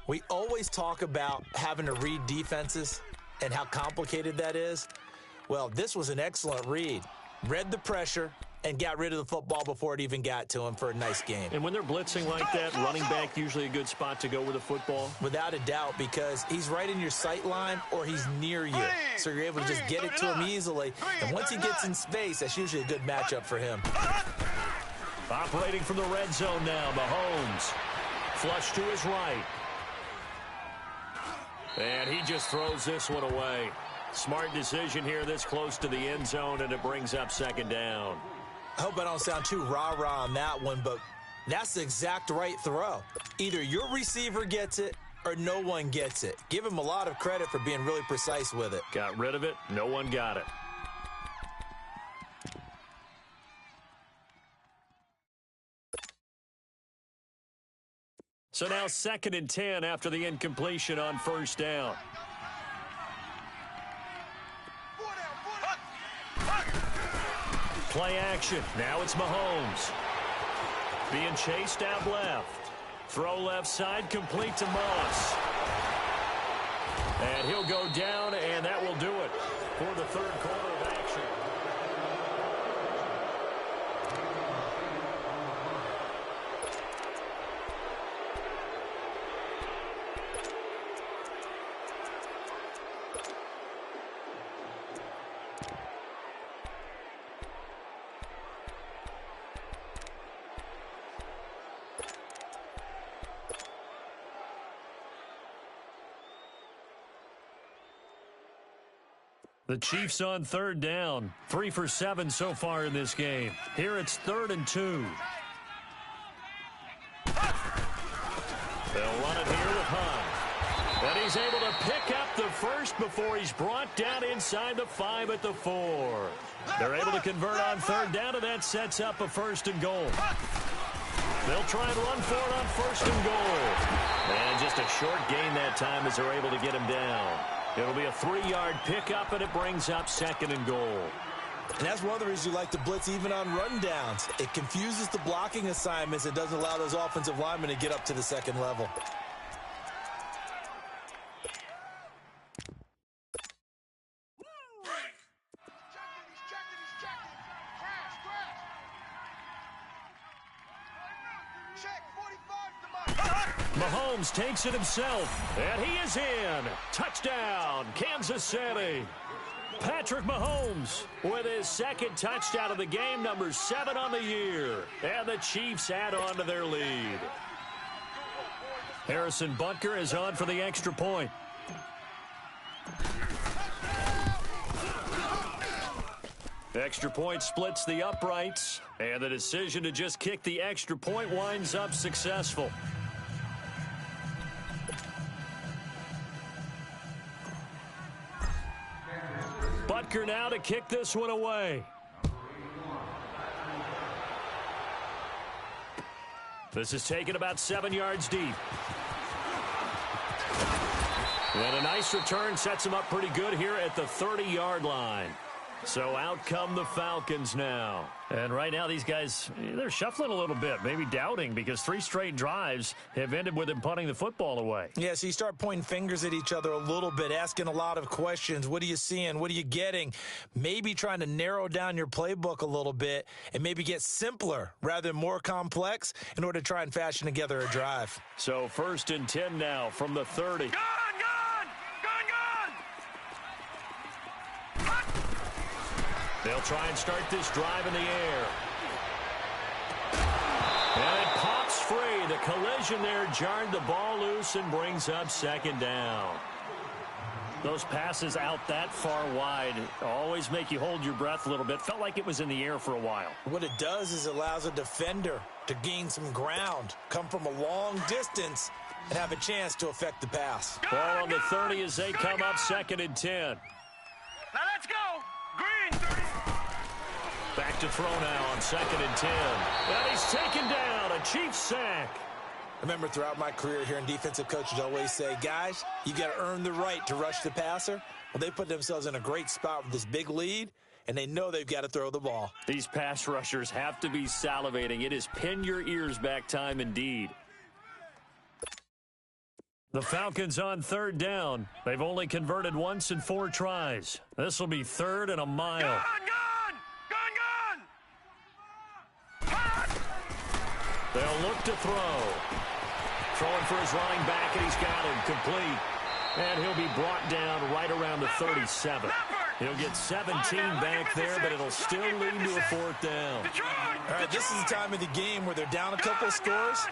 We always talk about having to read defenses and how complicated that is. Well, this was an excellent read. Read the pressure and got rid of the football before it even got to him for a nice game. And when they're blitzing like that, running back usually a good spot to go with the football? Without a doubt, because he's right in your sight line or he's near you. So you're able to just get it to him easily. And once he gets in space, that's usually a good matchup for him. Operating from the red zone now, Mahomes. Flush to his right. And he just throws this one away. Smart decision here this close to the end zone, and it brings up 2nd down. I hope I don't sound too rah-rah on that one, but that's the exact right throw. Either your receiver gets it or no one gets it. Give him a lot of credit for being really precise with it. Got rid of it. No one got it. So now 2nd and 10 after the incompletion on first down. Play action. Now it's Mahomes. Being chased out left. Throw left side, complete to Moss. And he'll go down, and that will do it for the 3rd quarter of action. The Chiefs on 3rd down. 3 for 7 so far in this game. Here it's 3rd and 2. They'll run it here with Hunt. And he's able to pick up the first before he's brought down inside the 5 at the 4. They're able to convert on 3rd down, and that sets up a 1st and goal. They'll try and run for it on 1st and goal. And just a short gain that time as they're able to get him down. It'll be a 3-yard pickup, and it brings up 2nd and goal. And that's one of the reasons you like to blitz even on rundowns. It confuses the blocking assignments. It doesn't allow those offensive linemen to get up to the 2nd level. Mahomes takes it himself, and he is in. Touchdown, Kansas City. Patrick Mahomes with his 2nd touchdown of the game, number 7 on the year. And the Chiefs add on to their lead. Harrison Butker is on for the extra point. Extra point splits the uprights, and the decision to just kick the extra point winds up successful. Butker now to kick this one away. This is taken about 7 yards deep. And a nice return sets him up pretty good here at the 30-yard line. So out come the Falcons now. And right now these guys, they're shuffling a little bit, maybe doubting, because 3 straight drives have ended with them punting the football away. Yeah, so you start pointing fingers at each other a little bit, asking a lot of questions. What are you seeing? What are you getting? Maybe trying to narrow down your playbook a little bit and maybe get simpler rather than more complex in order to try and fashion together a drive. So 1st and 10 now from the 30. They'll try and start this drive in the air. And it pops free. The collision there jarred the ball loose and brings up 2nd down. Those passes out that far wide always make you hold your breath a little bit. Felt like it was in the air for a while. What it does is it allows a defender to gain some ground, come from a long distance, and have a chance to affect the pass. Ball on the 30 as they come up 2nd and 10. Now let's go. Green, 30. Back to throw now on 2nd and 10. And he's taken down. A Chiefs sack. Remember, throughout my career here in defensive coaches always say, guys, you got to earn the right to rush the passer. Well, they put themselves in a great spot with this big lead, and they know they've got to throw the ball. These pass rushers have to be salivating. It is pin your ears back time indeed. The Falcons on 3rd down. They've only converted once in 4 tries. This will be 3rd and a mile. They'll look to throw. Throwing for his running back, and he's got him complete. And he'll be brought down right around the 37. He'll get 17 back there, but it'll still lead to a 4th down. All right, this is the time of the game where they're down a couple of scores,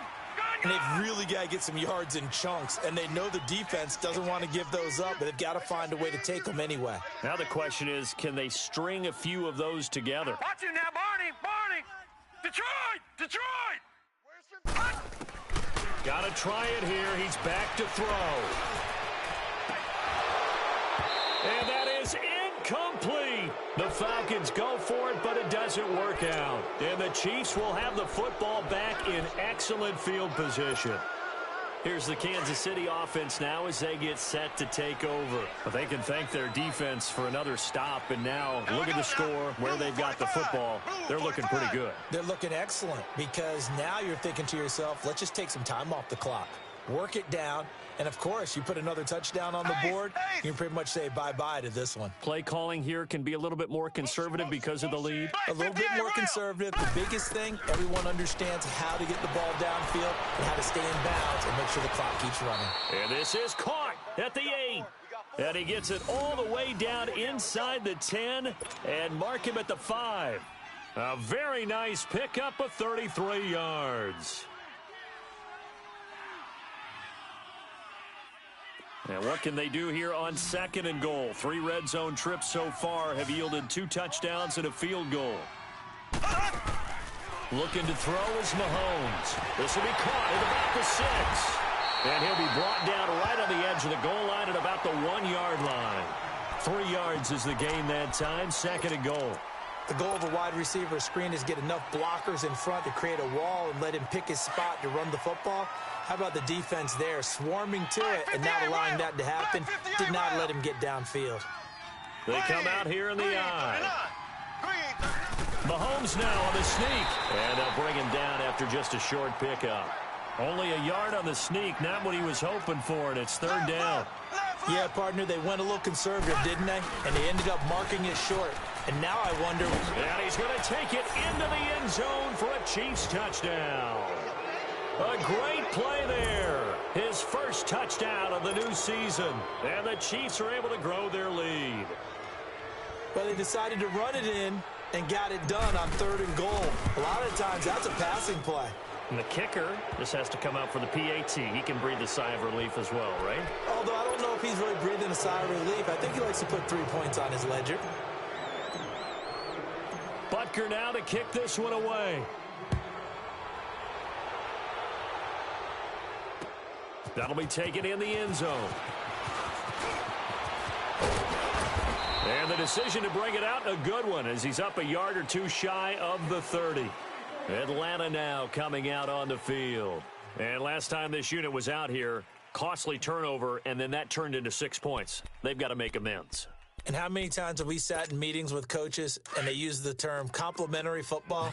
and they've really got to get some yards in chunks. And they know the defense doesn't want to give those up, but they've got to find a way to take them anyway. Now the question is, can they string a few of those together? Watch it now, Barney. Detroit. Got to try it here. He's back to throw. And that is incomplete. The Falcons go for it, but it doesn't work out. And the Chiefs will have the football back in excellent field position. Here's the Kansas City offense now as they get set to take over. But they can thank their defense for another stop. And now look at the score, where they've got the football. They're looking pretty good. They're looking excellent because now you're thinking to yourself, let's just take some time off the clock. Work it down. And, of course, you put another touchdown on the board, you can pretty much say bye-bye to this one. Play calling here can be a little bit more conservative because of the lead. A little bit more conservative. The biggest thing, everyone understands how to get the ball downfield and how to stay in bounds and make sure the clock keeps running. And this is caught at the 8. And he gets it all the way down inside the 10 and mark him at the 5. A very nice pickup of 33 yards. And what can they do here on 2nd and goal? 3 red zone trips so far have yielded 2 touchdowns and a field goal. Looking to throw is Mahomes. This will be caught at about the 6. And he'll be brought down right on the edge of the goal line at about the 1-yard line. 3 yards is the gain that time, 2nd and goal. The goal of a wide receiver screen is get enough blockers in front to create a wall and let him pick his spot to run the football. How about the defense there, swarming to it and not allowing that to happen? Did not let him get downfield. They come out here in the eye. Mahomes now on the sneak. And they'll bring him down after just a short pickup. Only a yard on the sneak, not what he was hoping for, and it's 3rd down. Yeah, partner, they went a little conservative, didn't they? And they ended up marking it short. And now I wonder... And he's going to take it into the end zone for a Chiefs touchdown. A great play there. His first touchdown of the new season. And the Chiefs are able to grow their lead. Well, they decided to run it in and got it done on 3rd and goal. A lot of times, that's a passing play. And the kicker just has to come out for the PAT. He can breathe a sigh of relief as well, right? Although I don't know if he's really breathing a sigh of relief. I think he likes to put 3 points on his ledger. Butker now to kick this one away. That'll be taken in the end zone. And the decision to bring it out, a good one, as he's up a yard or 2 shy of the 30. Atlanta now coming out on the field. And last time this unit was out here, costly turnover, and then that turned into 6 points. They've got to make amends. And how many times have we sat in meetings with coaches and they use the term complementary football?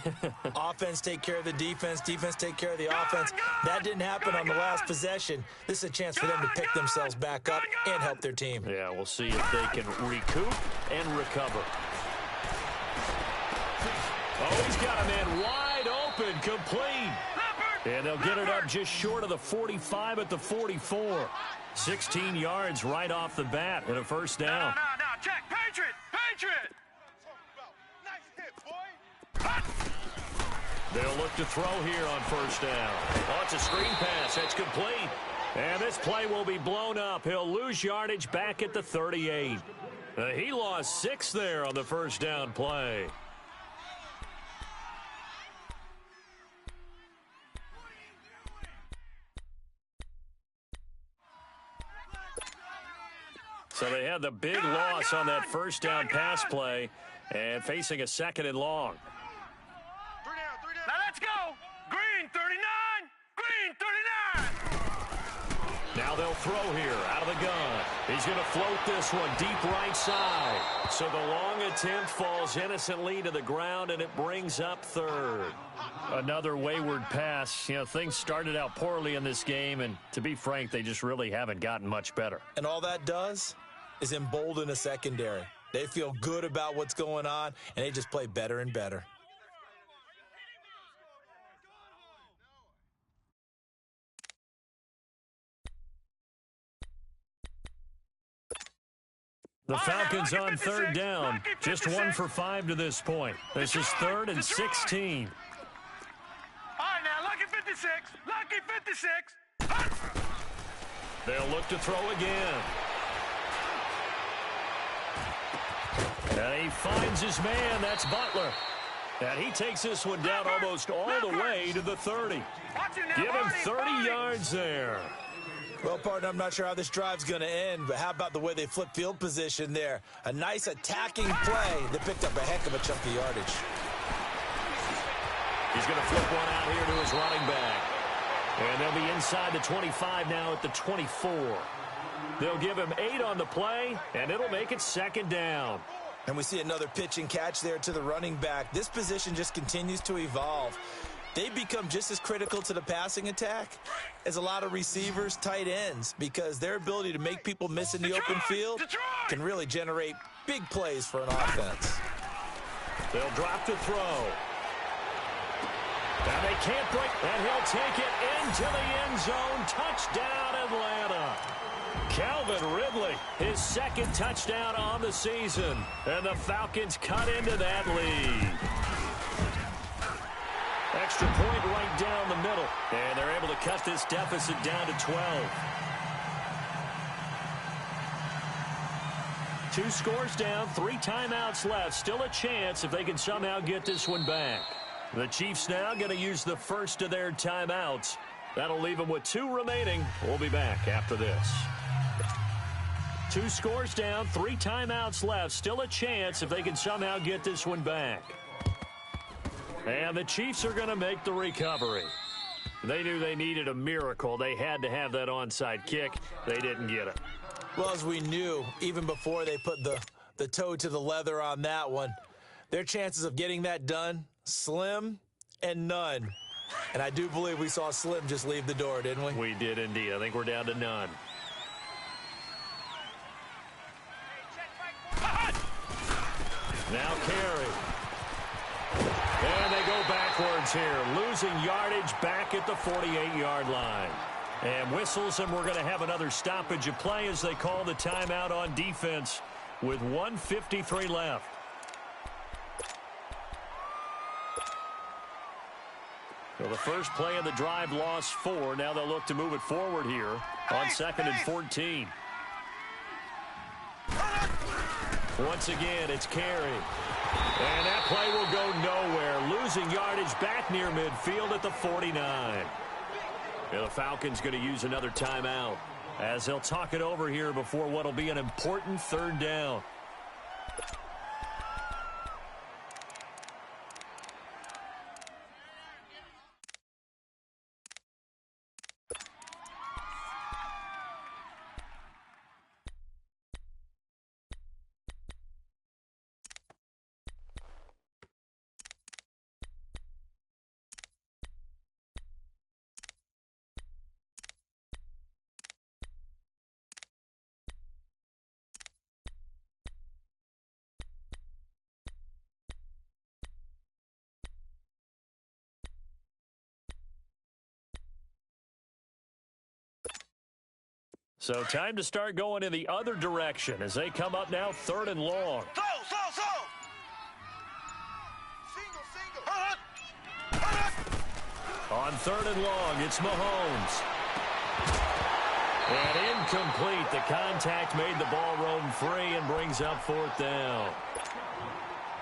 Offense take care of the defense take care of the offense. That didn't happen on the last possession. This is a chance for them to pick themselves back up and help their team. Yeah, we'll see if they can recoup and recover. Oh, he's got a man wide open, complete. And they'll get it up just short of the 45 at the 44. 16 yards right off the bat and a first down. No, check. Patriot. Nice hit, boy. They'll look to throw here on first down. Oh, it's a screen pass. That's complete. And this play will be blown up. He'll lose yardage back at the 38. He lost 6 there on the first down play. So they had the big loss on that first down pass play and facing a 2nd and long. 3 down. Now let's go. Green 39. Now they'll throw here out of the gun. He's going to float this one deep right side. So the long attempt falls innocently to the ground, and it brings up 3rd. Another wayward pass. You know, things started out poorly in this game, and to be frank, they just really haven't gotten much better. And all that does is embolden a secondary. They feel good about what's going on, and they just play better and better. The Falcons on 3rd down. Just 1 for 5 to this point. This is 3rd and 16. All right, now, lucky 56. They'll look to throw again. And he finds his man. That's Butler. And he takes this one down almost all the way to the 30. Give him 30 yards there. Well, partner, I'm not sure how this drive's going to end, but how about the way they flip field position there? A nice attacking play that picked up a heck of a chunk of yardage. He's going to flip one out here to his running back. And they'll be inside the 25 now at the 24. They'll give him 8 on the play, and it'll make it 2nd down. And we see another pitch and catch there to the running back. This position just continues to evolve. They become just as critical to the passing attack as a lot of receivers, tight ends, because their ability to make people miss in the open field can really generate big plays for an offense. They'll drop to throw. And they can't break, and he'll take it into the end zone. Touchdown, Atlanta. Calvin Ridley, his 2nd touchdown on the season. And the Falcons cut into that lead. Extra point right down the middle. And they're able to cut this deficit down to 12. 2 scores down, 3 timeouts left. Still a chance if they can somehow get this one back. The Chiefs now going to use the first of their timeouts. That'll leave them with 2 remaining. We'll be back after this. 2 scores down, 3 timeouts left. Still a chance if they can somehow get this one back. And the Chiefs are going to make the recovery. They knew they needed a miracle. They had to have that onside kick. They didn't get it. Well, as we knew, even before they put the toe to the leather on that one, their chances of getting that done, slim and none. And I do believe we saw Slim just leave the door, didn't we? We did indeed. I think we're down to none. Now carry. And they go backwards here, losing yardage back at the 48-yard line. And whistles, and we're going to have another stoppage of play as they call the timeout on defense with 1:53 left. So the first play of the drive lost 4. Now they'll look to move it forward here on 2nd and 14. Once again, it's carry. And that play will go nowhere, losing yardage back near midfield at the 49. And the Falcons going to use another timeout as they'll talk it over here before what will be an important 3rd down. So time to start going in the other direction as they come up now 3rd and long. On 3rd and long, it's Mahomes. And incomplete. The contact made the ball roam free and brings up 4th down.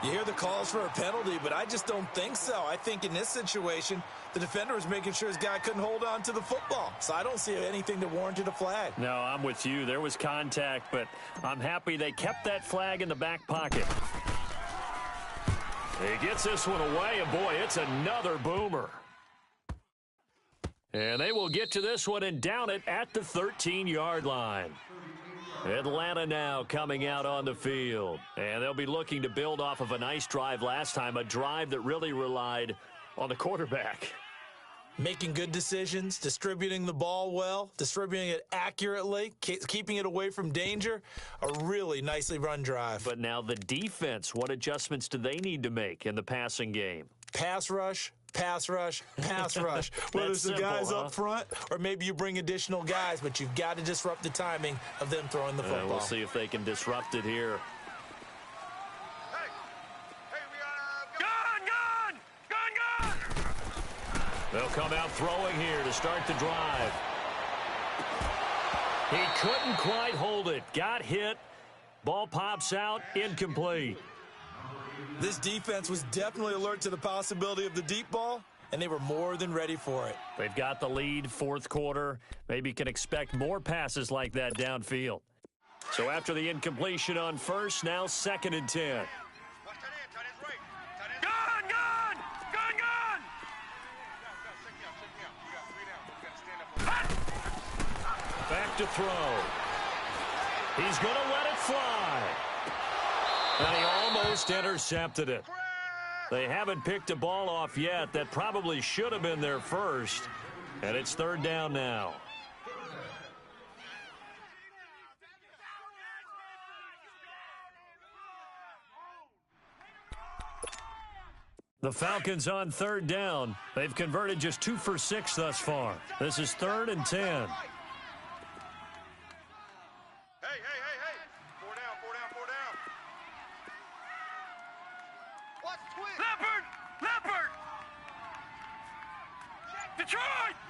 You hear the calls for a penalty, but I just don't think so. I think in this situation, the defender was making sure his guy couldn't hold on to the football. So I don't see anything that warranted a flag. No, I'm with you. There was contact, but I'm happy they kept that flag in the back pocket. He gets this one away, and boy, it's another boomer. And they will get to this one and down it at the 13-yard line. Atlanta now coming out on the field. And they'll be looking to build off of a nice drive last time, a drive that really relied on the quarterback. Making good decisions, distributing the ball well, distributing it accurately, keeping it away from danger. A really nicely run drive. But now the defense, what adjustments do they need to make in the passing game? Pass rush, pass rush, pass rush. Whether it's the guys up front or maybe you bring additional guys, but you've got to disrupt the timing of them throwing the football. We'll see if they can disrupt it here. They'll come out throwing here to start the drive. He couldn't quite hold it. Got hit. Ball pops out. Incomplete. This defense was definitely alert to the possibility of the deep ball, and they were more than ready for it. They've got the lead, 4th quarter. Maybe can expect more passes like that downfield. So after the incompletion on 1st, now 2nd and 10. Back to throw. He's going to let it fly. And he almost intercepted it. They haven't picked a ball off yet. That probably should have been their first. And it's 3rd down now. The Falcons on 3rd down. They've converted just 2 for 6 thus far. This is 3rd and 10.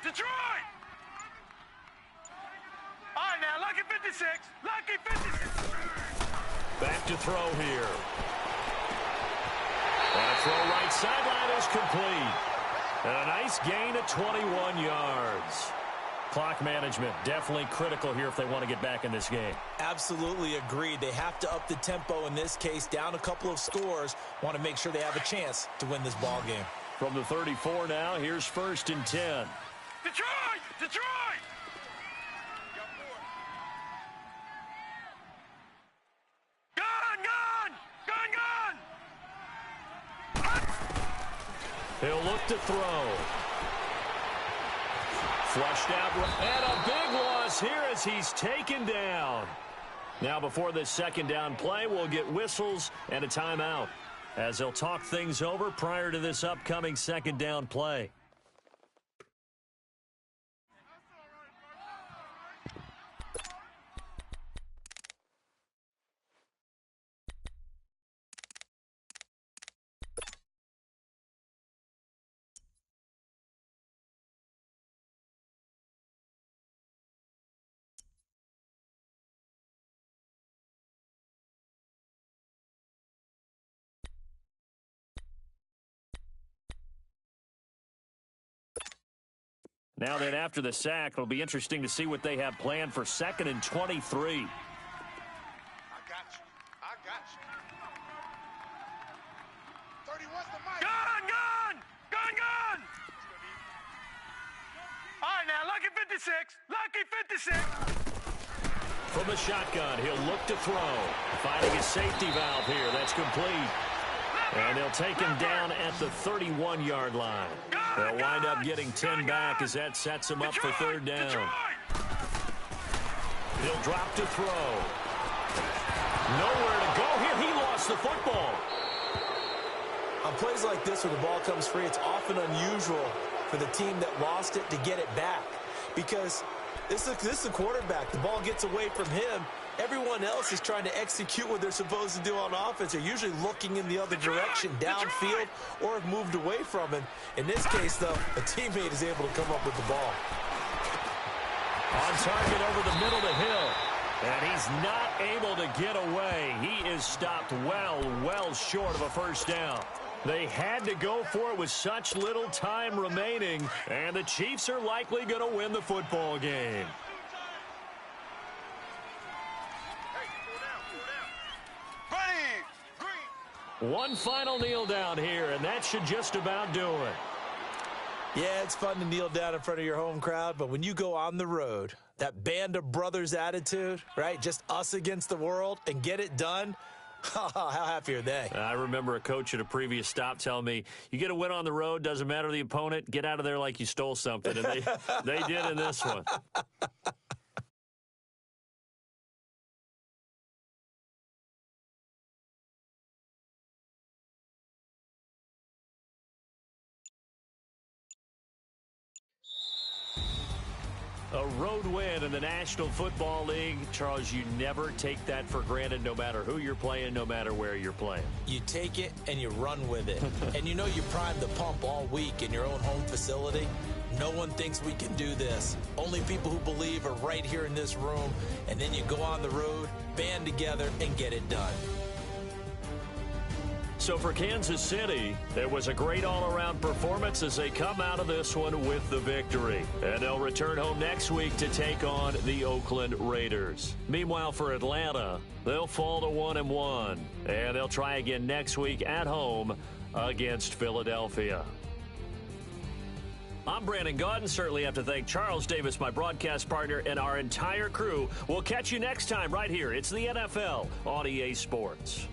Detroit! All right, now, lucky 56. Lucky 56. Back to throw here. And a throw right sideline is complete. And a nice gain of 21 yards. Clock management definitely critical here if they want to get back in this game. Absolutely agreed. They have to up the tempo in this case, down a couple of scores. Want to make sure they have a chance to win this ball game. From the 34 now, here's 1st and 10. Detroit! Detroit! Gun! He'll look to throw. Flushed out, and a big loss here as he's taken down. Now before this 2nd down play, we'll get whistles and a timeout as they'll talk things over prior to this upcoming 2nd down play. Now then, after the sack, it'll be interesting to see what they have planned for 2nd and 23. I got you. I got you. 31's the mic. Gun! All right, now, lucky 56. Lucky 56. From the shotgun, he'll look to throw. Finding his safety valve here. That's complete. And they'll take him down at the 31-yard line. They'll wind up getting 10 back as that sets him up for 3rd down. He'll drop to throw. Nowhere to go here. He lost the football. On plays like this where the ball comes free, it's often unusual for the team that lost it to get it back because This is the quarterback. The ball gets away from him. Everyone else is trying to execute what they're supposed to do on offense. They're usually looking in the other direction, downfield, or have moved away from him. In this case, though, a teammate is able to come up with the ball. On target over the middle to Hill. And he's not able to get away. He is stopped well short of a first down. They had to go for it with such little time remaining, and the Chiefs are likely going to win the football game. One final kneel down here, and that should just about do it. Yeah, it's fun to kneel down in front of your home crowd, but when you go on the road, that band of brothers attitude, right? Just us against the world and get it done. How happy are they? I remember a coach at a previous stop telling me, you get a win on the road, doesn't matter the opponent, get out of there like you stole something. And they did in this one. A road win in the National Football League. Charles, you never take that for granted no matter who you're playing, no matter where you're playing. You take it and you run with it. And you know you primed the pump all week in your own home facility. No one thinks we can do this. Only people who believe are right here in this room. And then you go on the road, band together, and get it done. So for Kansas City, it was a great all-around performance as they come out of this one with the victory. And they'll return home next week to take on the Oakland Raiders. Meanwhile, for Atlanta, they'll fall to 1-1. And they'll try again next week at home against Philadelphia. I'm Brandon Gaudin. Certainly have to thank Charles Davis, my broadcast partner, and our entire crew. We'll catch you next time right here. It's the NFL on EA Sports.